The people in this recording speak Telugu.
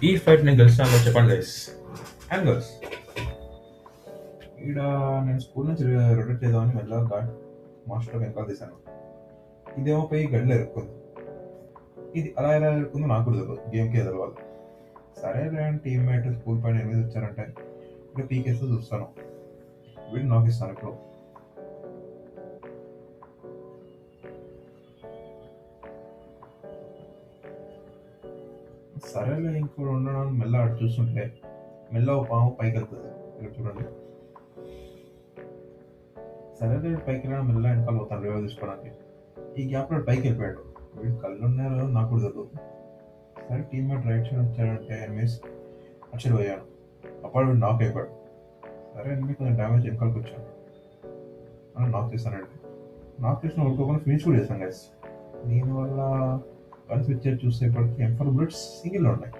ఈ ఫైట్ నేను గెలిచినా చెప్పండి గైస్. అండ్ గర్ల్స్, ఇక్కడ నేను స్కూల్ నుంచి రొటేట్ చేద్దామని మెల్లగా గాడ్ మాస్టర్ వెనకాల తీశాను. ఇదేమో పోయి గడిలో ఇరుక్కుంది. ఇది అలా ఎలా ఇరుక్కుందో నాకు కూడా తెలియదు, గేమ్కి ఎదరవాలి. సరే టీమ్మేట్ స్కూల్ పైన ఎనిమిది వచ్చారంటే ఇక్కడ పీకేస్తే చూస్తాను. వీడు నాకు ఇస్తాను. ఇప్పుడు సరేలే ఇంకో ఉండడం మెల్ల అటు చూస్తుంటే మెల్ల ఒక పాము పైకి వెళ్తుంది. ఇక్కడ చూడండి. సరేలే పైకి వెళ్ళడం మెల్ల వెనకాల పోతాను రివైవ్ తీసుకోవడానికి. ఈ గ్యాప్లో పైకి వెళ్ళిపోయాడు. వీడు కళ్ళు ఉన్నారో నాకు కూడా తెలియదు. సరే టీమ్మేట్ రైట్ సైడ్ వచ్చాడంటే ఎనిమిస్ అటు పోయాను. అప్పుడు వీడు నాక్ అయిపోయాడు. సరే ఎనిమిది కొంచెం డ్యామేజ్ వెనకాలకి వచ్చాను అని నాక్ చేశానండి. నాక్ చేసిన ఊరుకోకుండా ఫినిష్ కూడా చేశాను గైస్. దీనివల్ల కన్ఫ్యూజ్ చేసి చూస్తే ఇప్పటికి M4 బుల్లెట్స్ సింగిల్లో ఉన్నాయి.